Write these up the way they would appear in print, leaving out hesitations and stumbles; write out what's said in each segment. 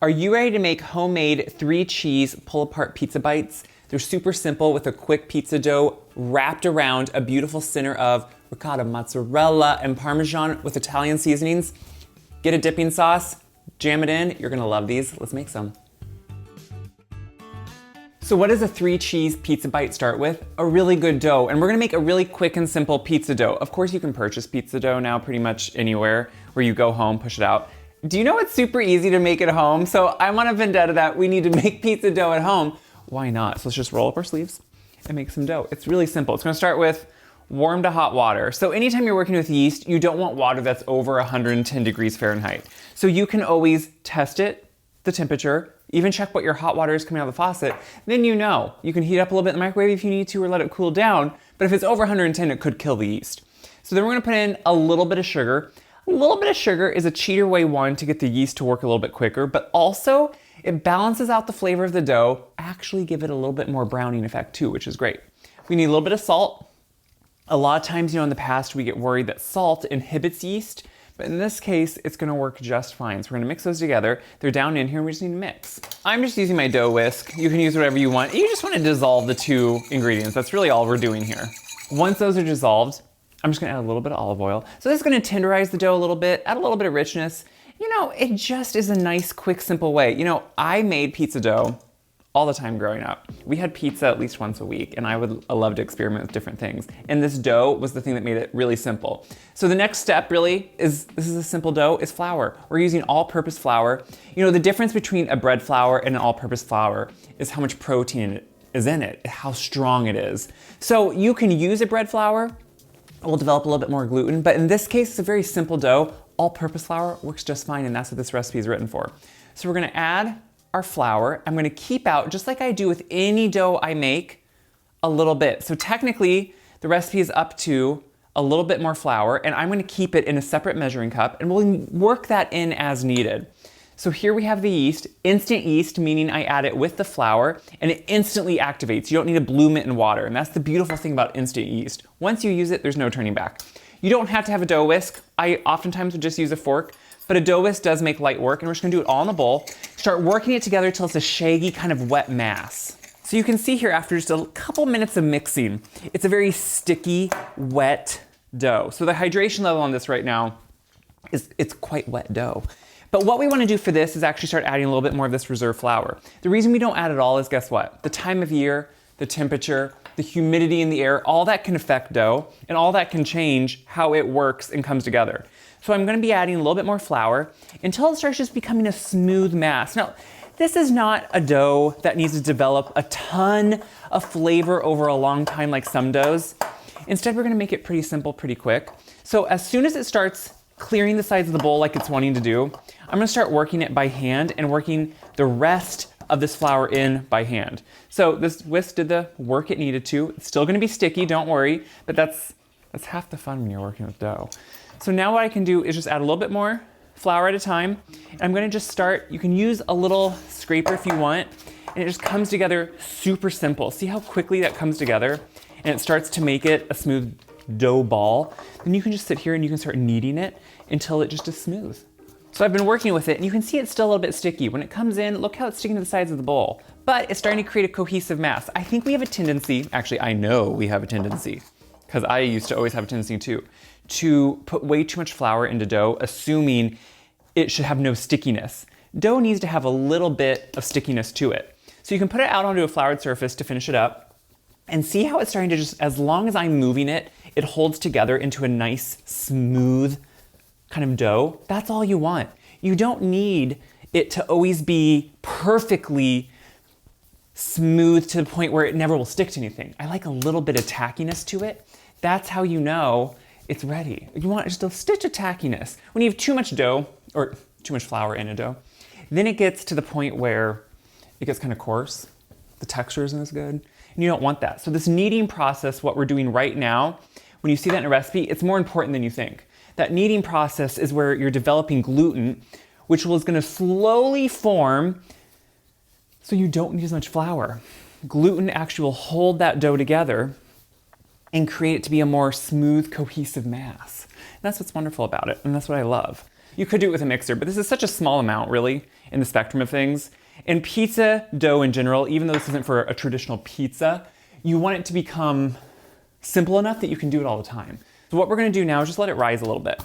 Are you ready to make homemade 3-cheese pull-apart pizza bites? They're super simple with a quick pizza dough wrapped around a beautiful center of ricotta, mozzarella, and Parmesan with Italian seasonings. Get a dipping sauce, jam it in. You're gonna love these. Let's make some. So what does a 3-cheese pizza bite start with? A really good dough, and we're gonna make a really quick and simple pizza dough. Of course, you can purchase pizza dough now pretty much anywhere where you go home, push it out. Do you know it's super easy to make at home? So I'm on a vendetta that we need to make pizza dough at home. Why not? So let's just roll up our sleeves and make some dough. It's really simple. It's gonna start with warm to hot water. So anytime you're working with yeast, you don't want water that's over 110 degrees Fahrenheit. So you can always test it, the temperature, even check what your hot water is coming out of the faucet. Then you know. You can heat up a little bit in the microwave if you need to or let it cool down. But if it's over 110, it could kill the yeast. So then we're gonna put in a little bit of sugar. A little bit of sugar is a cheater way, one, to get the yeast to work a little bit quicker, but also it balances out the flavor of the dough, actually give it a little bit more browning effect too, which is great. We need a little bit of salt. A lot of times, in the past, we get worried that salt inhibits yeast, but in this case, it's gonna work just fine. So we're gonna mix those together. They're down in here, and we just need to mix. I'm just using my dough whisk. You can use whatever you want. You just wanna dissolve the two ingredients. That's really all we're doing here. Once those are dissolved, I'm just gonna add a little bit of olive oil. So this is gonna tenderize the dough a little bit, add a little bit of richness. It just is a nice, quick, simple way. I made pizza dough all the time growing up. We had pizza at least once a week, and I would love to experiment with different things. And this dough was the thing that made it really simple. So the next step really is, this is a simple dough, is flour. We're using all-purpose flour. The difference between a bread flour and an all-purpose flour is how much protein is in it, how strong it is. So you can use a bread flour. It will develop a little bit more gluten, but in this case, it's a very simple dough. All-purpose flour works just fine, and that's what this recipe is written for. So we're gonna add our flour. I'm gonna keep out, just like I do with any dough I make, a little bit. So technically, the recipe is up to a little bit more flour, and I'm gonna keep it in a separate measuring cup, and we'll work that in as needed. So here we have the yeast, instant yeast, meaning I add it with the flour, and it instantly activates. You don't need to bloom it in water, and that's the beautiful thing about instant yeast. Once you use it, there's no turning back. You don't have to have a dough whisk. I oftentimes would just use a fork, but a dough whisk does make light work, and we're just gonna do it all in a bowl. Start working it together till it's a shaggy kind of wet mass. So you can see here after just a couple minutes of mixing, it's a very sticky, wet dough. So the hydration level on this right now it's quite wet dough. But what we wanna do for this is actually start adding a little bit more of this reserve flour. The reason we don't add it all is, guess what? The time of year, the temperature, the humidity in the air, all that can affect dough, and all that can change how it works and comes together. So I'm gonna be adding a little bit more flour until it starts just becoming a smooth mass. Now, this is not a dough that needs to develop a ton of flavor over a long time like some doughs. Instead, we're gonna make it pretty simple, pretty quick. So as soon as it starts clearing the sides of the bowl like it's wanting to do, I'm gonna start working it by hand and working the rest of this flour in by hand. So this whisk did the work it needed to. It's still gonna be sticky, don't worry, but that's half the fun when you're working with dough. So now what I can do is just add a little bit more flour at a time. And I'm gonna just start, you can use a little scraper if you want, and it just comes together super simple. See how quickly that comes together? And it starts to make it a smooth dough ball. Then you can just sit here and you can start kneading it until it just is smooth. So I've been working with it, and you can see it's still a little bit sticky. When it comes in, look how it's sticking to the sides of the bowl. But it's starting to create a cohesive mass. I think we have a tendency, actually I know we have a tendency, because I used to always have a tendency too, to put way too much flour into dough, assuming it should have no stickiness. Dough needs to have a little bit of stickiness to it. So you can put it out onto a floured surface to finish it up, and see how it's starting to just, as long as I'm moving it, it holds together into a nice, smooth kind of dough. That's all you want. You don't need it to always be perfectly smooth to the point where it never will stick to anything. I like a little bit of tackiness to it. That's how you know it's ready. You want just a stitch of tackiness. When you have too much dough, or too much flour in a dough, then it gets to the point where it gets kind of coarse. The texture isn't as good, and you don't want that. So this kneading process, what we're doing right now, when you see that in a recipe, it's more important than you think. That kneading process is where you're developing gluten, which is gonna slowly form so you don't need as much flour. Gluten actually will hold that dough together and create it to be a more smooth, cohesive mass. And that's what's wonderful about it, and that's what I love. You could do it with a mixer, but this is such a small amount, really, in the spectrum of things. And pizza dough in general, even though this isn't for a traditional pizza, you want it to become simple enough that you can do it all the time. So what we're gonna do now is just let it rise a little bit.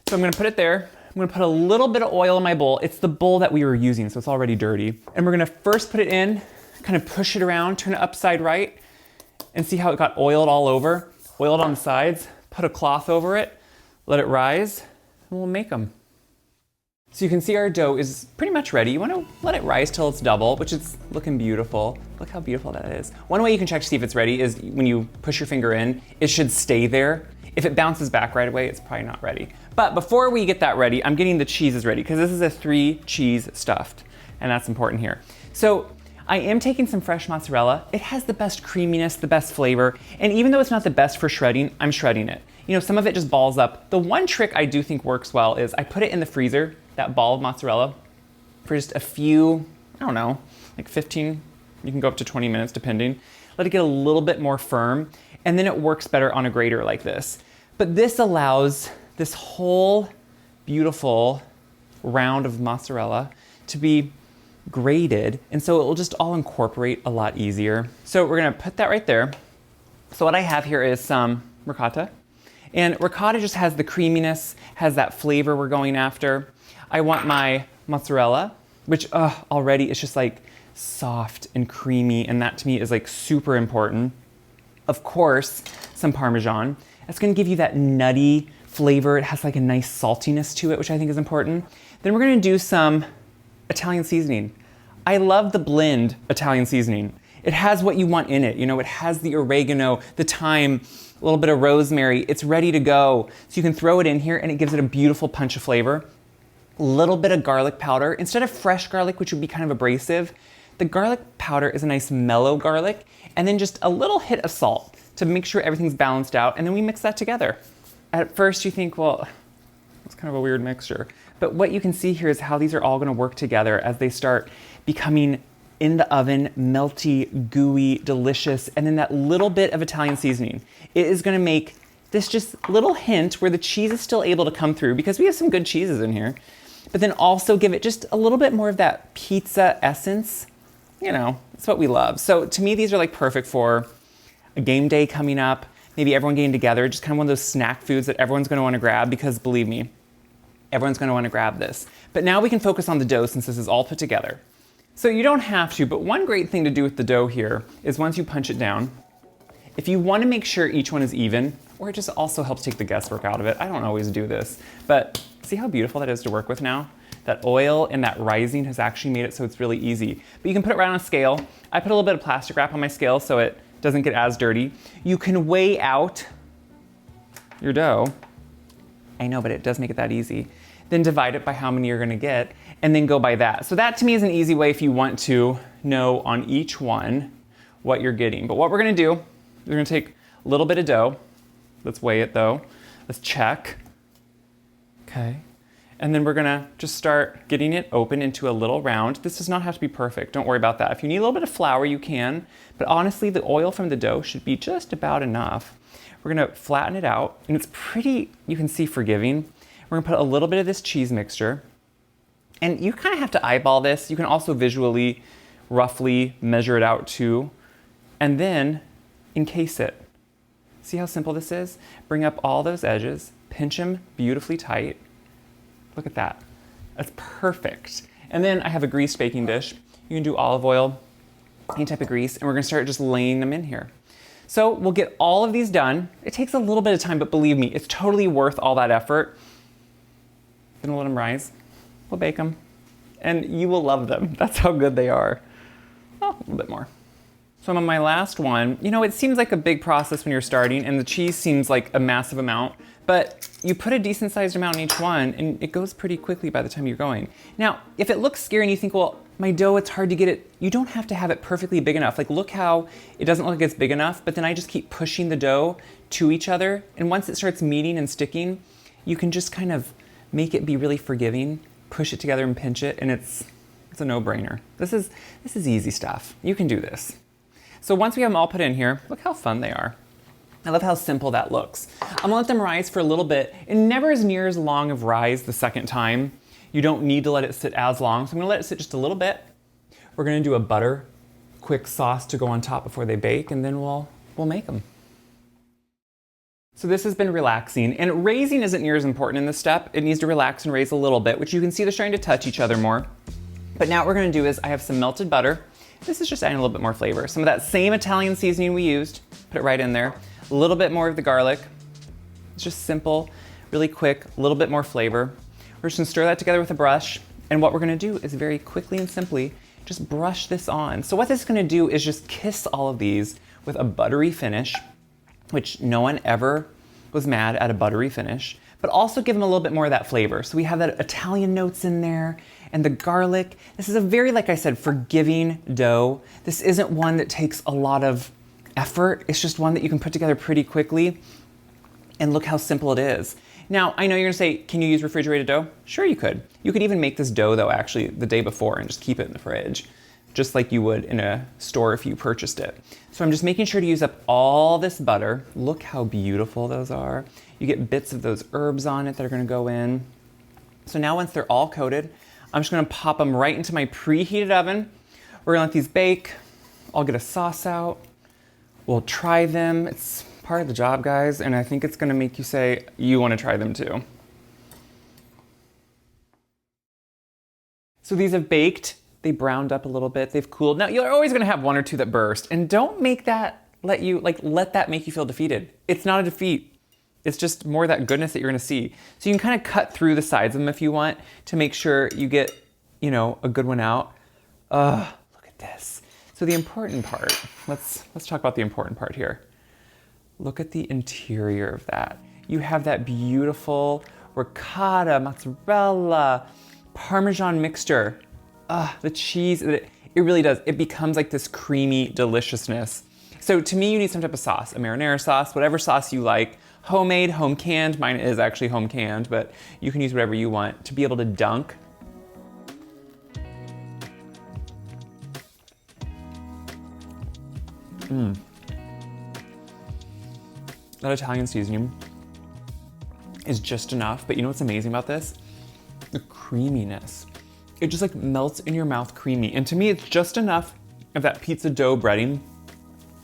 So I'm gonna put it there. I'm gonna put a little bit of oil in my bowl. It's the bowl that we were using, so it's already dirty. And we're gonna first put it in, kind of push it around, turn it upside right, and see how it got oiled all over. Oiled on the sides, put a cloth over it, let it rise, and we'll make them. So you can see our dough is pretty much ready. You wanna let it rise till it's double, which is looking beautiful. Look how beautiful that is. One way you can check to see if it's ready is when you push your finger in, it should stay there. If it bounces back right away, it's probably not ready. But before we get that ready, I'm getting the cheeses ready because this is a 3 cheese stuffed, and that's important here. So I am taking some fresh mozzarella. It has the best creaminess, the best flavor, and even though it's not the best for shredding, I'm shredding it. You know, some of it just balls up. The one trick I do think works well is I put it in the freezer, that ball of mozzarella, for just a few, I don't know, like 15, you can go up to 20 minutes depending. Let it get a little bit more firm, and then it works better on a grater like this. But this allows this whole beautiful round of mozzarella to be grated, and so it will just all incorporate a lot easier. So we're gonna put that right there. So what I have here is some ricotta, and ricotta just has the creaminess, has that flavor we're going after. I want my mozzarella, which already it's just like soft and creamy, and that to me is like super important. Of course, some Parmesan. That's gonna give you that nutty flavor. It has like a nice saltiness to it, which I think is important. Then we're gonna do some Italian seasoning. I love the blend Italian seasoning. It has what you want in it. You know, it has the oregano, the thyme, a little bit of rosemary. It's ready to go. So you can throw it in here and it gives it a beautiful punch of flavor. A little bit of garlic powder. Instead of fresh garlic, which would be kind of abrasive, the garlic powder is a nice mellow garlic, and then just a little hit of salt to make sure everything's balanced out, and then we mix that together. At first you think, well, it's kind of a weird mixture. But what you can see here is how these are all gonna work together as they start becoming in the oven, melty, gooey, delicious, and then that little bit of Italian seasoning. It is gonna make this just little hint where the cheese is still able to come through, because we have some good cheeses in here, but then also give it just a little bit more of that pizza essence. You know, it's what we love. So to me, these are like perfect for a game day coming up, maybe everyone getting together, just kind of one of those snack foods that everyone's gonna wanna grab, because believe me, everyone's gonna wanna grab this. But now we can focus on the dough since this is all put together. So you don't have to, but one great thing to do with the dough here is once you punch it down, if you wanna make sure each one is even, or it just also helps take the guesswork out of it. I don't always do this, but see how beautiful that is to work with now? That oil and that rising has actually made it so it's really easy. But you can put it right on a scale. I put a little bit of plastic wrap on my scale so it doesn't get as dirty. You can weigh out your dough. I know, but it does make it that easy. Then divide it by how many you're gonna get, and then go by that. So that to me is an easy way if you want to know on each one what you're getting. But what we're gonna do, we're gonna take a little bit of dough. Let's weigh it though. Let's check. Okay. And then we're gonna just start getting it open into a little round. This does not have to be perfect, don't worry about that. If you need a little bit of flour, you can, but honestly, the oil from the dough should be just about enough. We're gonna flatten it out, and it's pretty, you can see, forgiving. We're gonna put a little bit of this cheese mixture, and you kind of have to eyeball this. You can also visually, roughly measure it out too, and then encase it. See how simple this is? Bring up all those edges, pinch them beautifully tight. Look at that, that's perfect. And then I have a greased baking dish. You can do olive oil, any type of grease, and we're gonna start just laying them in here. So we'll get all of these done. It takes a little bit of time, but believe me, it's totally worth all that effort. Then we'll let them rise, we'll bake them, and you will love them. That's how good they are. Oh, a little bit more. So I'm on my last one. You know, it seems like a big process when you're starting, and the cheese seems like a massive amount, but you put a decent sized amount in each one, and it goes pretty quickly by the time you're going. Now, if it looks scary and you think, well, my dough, it's hard to get it, you don't have to have it perfectly big enough. Like, look how it doesn't look like it's big enough, but then I just keep pushing the dough to each other, and once it starts meeting and sticking, you can just kind of make it be really forgiving, push it together and pinch it, and it's a no-brainer. This is easy stuff. You can do this. So once we have them all put in here, look how fun they are. I love how simple that looks. I'm gonna let them rise for a little bit, and never as near as long of rise the second time. You don't need to let it sit as long, so I'm gonna let it sit just a little bit. We're gonna do a butter quick sauce to go on top before they bake, and then we'll make them. So this has been relaxing, and raising isn't near as important in this step. It needs to relax and raise a little bit, which you can see they're starting to touch each other more. But now what we're gonna do is I have some melted butter. This is just adding a little bit more flavor. Some of that same Italian seasoning we used, put it right in there. A little bit more of the garlic. It's just simple, really quick, a little bit more flavor. We're just gonna stir that together with a brush. And what we're gonna do is very quickly and simply just brush this on. So what this is gonna do is just kiss all of these with a buttery finish, which no one ever was mad at a buttery finish, but also give them a little bit more of that flavor. So we have that Italian notes in there and the garlic. This is a very, like I said, forgiving dough. This isn't one that takes a lot of effort. It's just one that you can put together pretty quickly. And look how simple it is. Now, I know you're gonna say, can you use refrigerated dough? Sure you could. You could even make this dough though, actually, the day before and just keep it in the fridge, just like you would in a store if you purchased it. So I'm just making sure to use up all this butter. Look how beautiful those are. You get bits of those herbs on it that are gonna go in. So now once they're all coated, I'm just gonna pop them right into my preheated oven. We're gonna let these bake. I'll get a sauce out. We'll try them. It's part of the job, guys, and I think it's gonna make you say you wanna try them too. So these have baked, they browned up a little bit, they've cooled. Now you're always gonna have one or two that burst, and don't make that let that make you feel defeated. It's not a defeat. It's just more of that goodness that you're gonna see. So you can kind of cut through the sides of them if you want to make sure you get, you know, a good one out. Look at this. So the important part, let's talk about the important part here. Look at the interior of that. You have that beautiful ricotta, mozzarella, Parmesan mixture. The cheese, it really does. It becomes like this creamy deliciousness. So to me, you need some type of sauce, a marinara sauce, whatever sauce you like. Homemade, home canned. Mine is actually home canned, but you can use whatever you want to be able to dunk. That Italian seasoning is just enough, but you know what's amazing about this? The creaminess. It just like melts in your mouth creamy. And to me, it's just enough of that pizza dough breading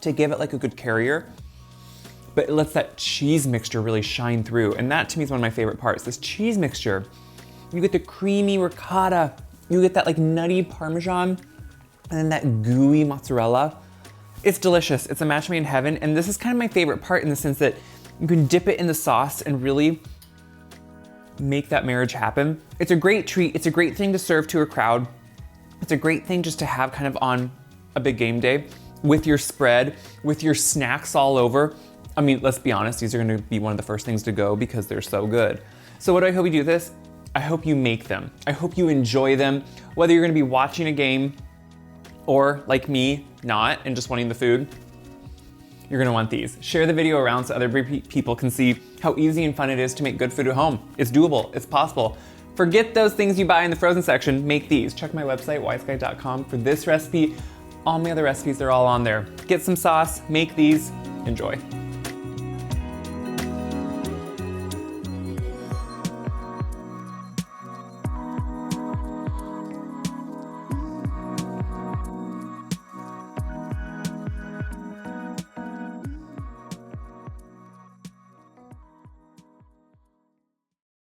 to give it like a good carrier, but it lets that cheese mixture really shine through. And that to me is one of my favorite parts, this cheese mixture. You get the creamy ricotta, you get that like nutty Parmesan, and then that gooey mozzarella. It's delicious, it's a match made in heaven. And this is kind of my favorite part in the sense that you can dip it in the sauce and really make that marriage happen. It's a great treat. It's a great thing to serve to a crowd. It's a great thing just to have kind of on a big game day with your spread, with your snacks all over. I mean, let's be honest, these are gonna be one of the first things to go because they're so good. So what do I hope you do this? I hope you make them. I hope you enjoy them. Whether you're gonna be watching a game or like me, not, and just wanting the food, you're gonna want these. Share the video around so other people can see how easy and fun it is to make good food at home. It's doable, it's possible. Forget those things you buy in the frozen section, make these. Check my website, wiseguy.com for this recipe. All my other recipes, they're all on there. Get some sauce, make these, enjoy.